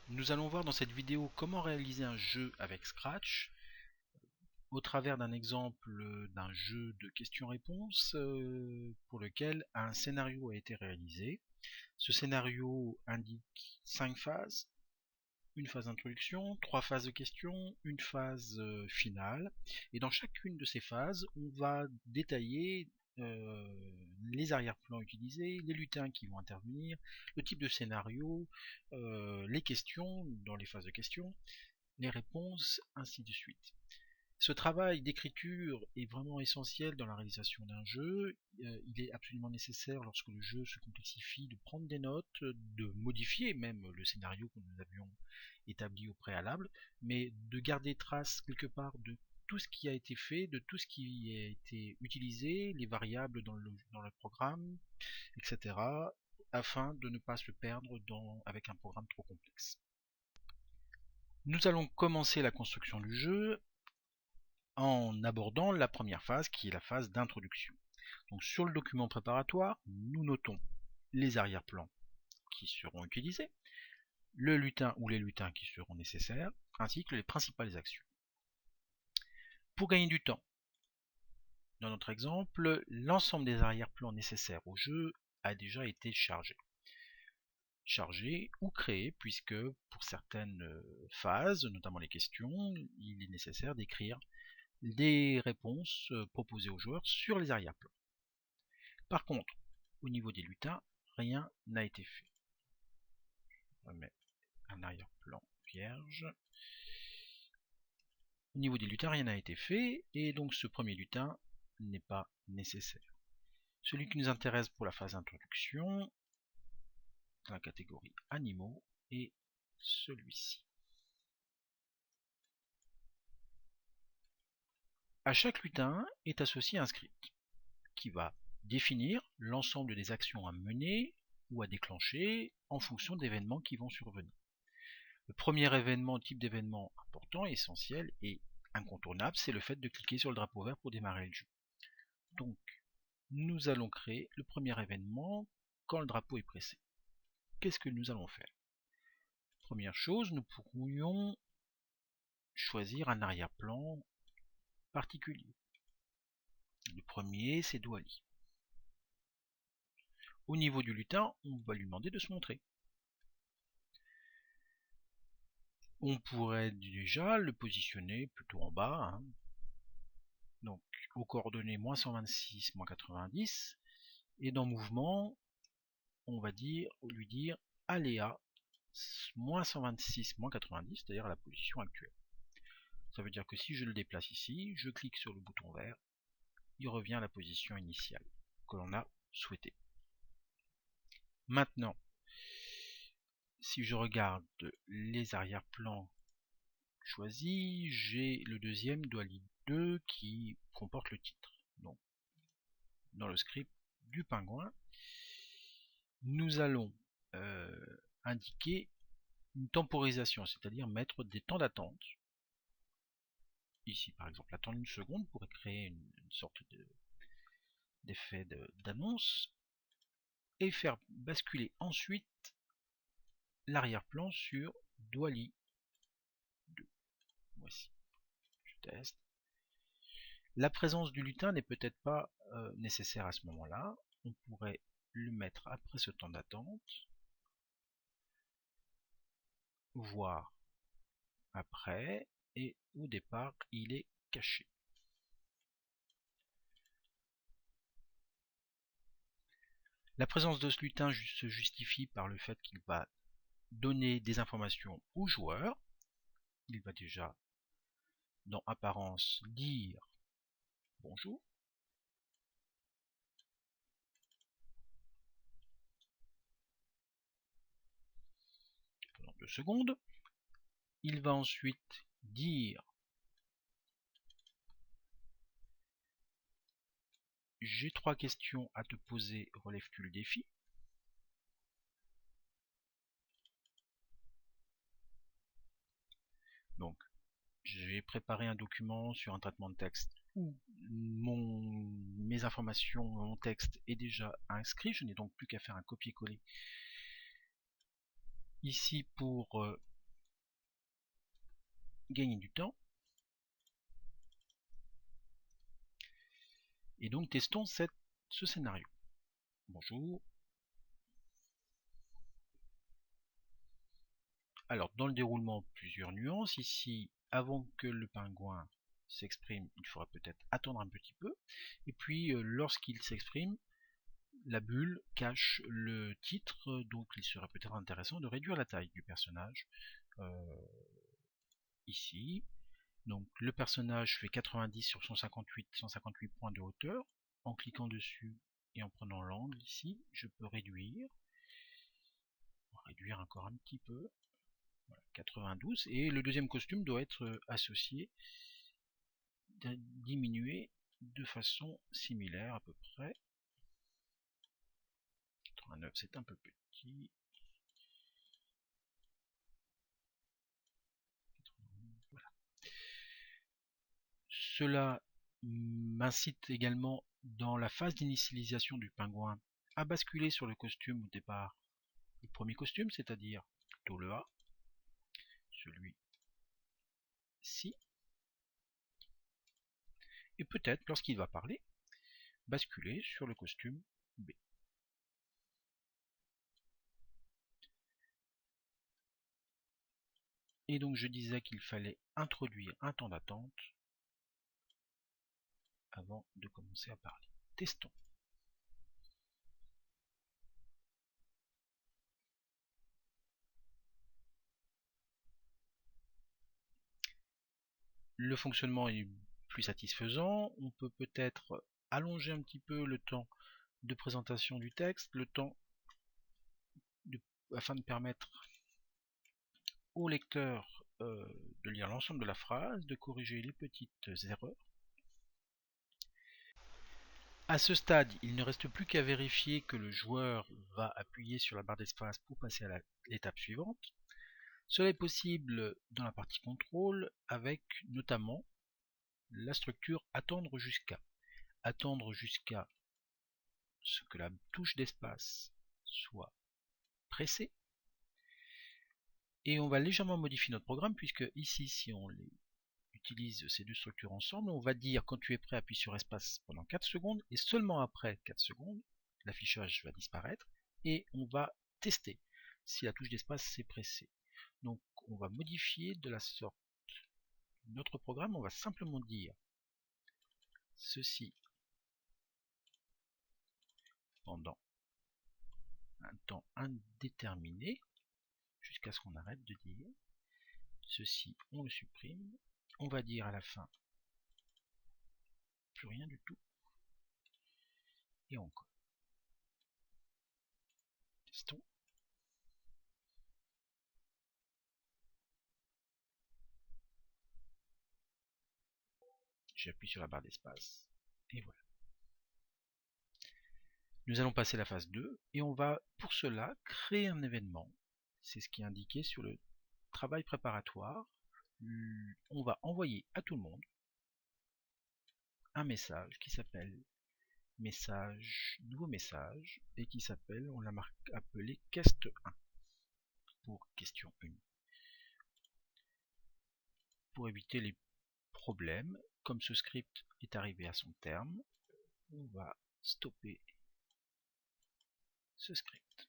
Nous allons voir dans cette vidéo comment réaliser un jeu avec Scratch au travers d'un exemple d'un jeu de questions-réponses pour lequel un scénario a été réalisé. Ce scénario indique 5 phases, une phase d'introduction, 3 phases de questions, une phase finale, et dans chacune de ces phases, on va détailler les arrière-plans utilisés, les lutins qui vont intervenir, le type de scénario, les questions dans les phases de questions, les réponses, ainsi de suite. Ce travail d'écriture est vraiment essentiel dans la réalisation d'un jeu. Il est absolument nécessaire lorsque le jeu se complexifie de prendre des notes, de modifier même le scénario que nous avions établi au préalable, mais de garder trace quelque part de tout ce qui a été fait, de tout ce qui a été utilisé, les variables dans le programme, etc., afin de ne pas se perdre avec un programme trop complexe. Nous allons commencer la construction du jeu en abordant la première phase qui est la phase d'introduction. Donc sur le document préparatoire, nous notons les arrière-plans qui seront utilisés, le lutin ou les lutins qui seront nécessaires, ainsi que les principales actions. Pour gagner du temps, dans notre exemple, l'ensemble des arrière-plans nécessaires au jeu a déjà été chargé ou créé, puisque pour certaines phases, notamment les questions, il est nécessaire d'écrire des réponses proposées aux joueurs sur les arrière-plans. Par contre, au niveau des lutins, rien n'a été fait. Je remets un arrière-plan vierge. Au niveau des lutins, rien n'a été fait, et donc ce premier lutin n'est pas nécessaire. Celui qui nous intéresse pour la phase d'introduction, dans la catégorie animaux, est celui-ci. À chaque lutin est associé un script qui va définir l'ensemble des actions à mener ou à déclencher en fonction d'événements qui vont survenir. Le premier événement, type d'événement important, essentiel et incontournable, c'est le fait de cliquer sur le drapeau vert pour démarrer le jeu. Donc, nous allons créer le premier événement quand le drapeau est pressé. Qu'est-ce que nous allons faire? Première chose, nous pourrions choisir un arrière-plan particulier. Le premier, c'est Douali. Au niveau du lutin, on va lui demander de se montrer. On pourrait déjà le positionner plutôt en bas, hein. Donc aux coordonnées moins 126, moins 90, et dans mouvement, on va lui dire aléa moins 126, moins 90, c'est-à-dire à la position actuelle. Ça veut dire que si je le déplace ici, je clique sur le bouton vert, il revient à la position initiale que l'on a souhaité. Maintenant, si je regarde les arrière-plans choisis, j'ai le deuxième Douali 2 qui comporte le titre. Donc, dans le script du pingouin, nous allons indiquer une temporisation, c'est-à-dire mettre des temps d'attente. Ici, par exemple, attendre une seconde pour créer une sorte d'effet d'annonce et faire basculer ensuite l'arrière-plan sur Douali 2. Voici, je teste. La présence du lutin n'est peut-être pas nécessaire à ce moment-là. On pourrait le mettre après ce temps d'attente, voire après, et au départ, il est caché. La présence de ce lutin se justifie par le fait qu'il va donner des informations au joueur. Il va déjà, dans apparence, dire bonjour. Pendant 2 secondes. Il va ensuite dire j'ai 3 questions à te poser, relèves-tu le défi? Donc, j'ai préparé un document sur un traitement de texte où mes informations, mon texte est déjà inscrit. Je n'ai donc plus qu'à faire un copier-coller ici pour gagner du temps. Et donc testons ce scénario. Bonjour. Alors dans le déroulement, plusieurs nuances. Ici, avant que le pingouin s'exprime, il faudra peut-être attendre un petit peu. Et puis lorsqu'il s'exprime, la bulle cache le titre, donc il serait peut-être intéressant de réduire la taille du personnage. Ici, donc le personnage fait 90 sur 158 points de hauteur. En cliquant dessus et en prenant l'angle ici, je peux réduire. On va réduire encore un petit peu. Voilà, 92. Et le deuxième costume doit être associé, diminué de façon similaire à peu près. 89 c'est un peu petit. Voilà. Cela m'incite également dans la phase d'initialisation du pingouin à basculer sur le costume au départ, le premier costume, c'est-à-dire plutôt le A, celui-ci, et peut-être lorsqu'il va parler, basculer sur le costume B. Et donc je disais qu'il fallait introduire un temps d'attente avant de commencer à parler. Testons. Le fonctionnement est plus satisfaisant. On peut peut-être allonger un petit peu le temps de présentation du texte, le temps afin de permettre au lecteur de lire l'ensemble de la phrase, de corriger les petites erreurs. À ce stade, il ne reste plus qu'à vérifier que le joueur va appuyer sur la barre d'espace pour passer à l'étape suivante. Cela est possible dans la partie contrôle avec notamment la structure attendre jusqu'à. Attendre jusqu'à ce que la touche d'espace soit pressée. Et on va légèrement modifier notre programme puisque ici, si on utilise ces deux structures ensemble, on va dire quand tu es prêt, appuie sur espace pendant 4 secondes et seulement après 4 secondes, l'affichage va disparaître et on va tester si la touche d'espace s'est pressée. Donc on va modifier de la sorte notre programme, on va simplement dire ceci pendant un temps indéterminé jusqu'à ce qu'on arrête de dire ceci, on le supprime, on va dire à la fin plus rien du tout et encore. Testons. J'appuie sur la barre d'espace et voilà. Nous allons passer à la phase 2 et on va pour cela créer un événement. C'est ce qui est indiqué sur le travail préparatoire. On va envoyer à tout le monde un message qui s'appelle nouveau message et qui s'appelle, on l'a appelé quest 1 pour question 1. Pour éviter les problèmes, comme ce script est arrivé à son terme, on va stopper ce script.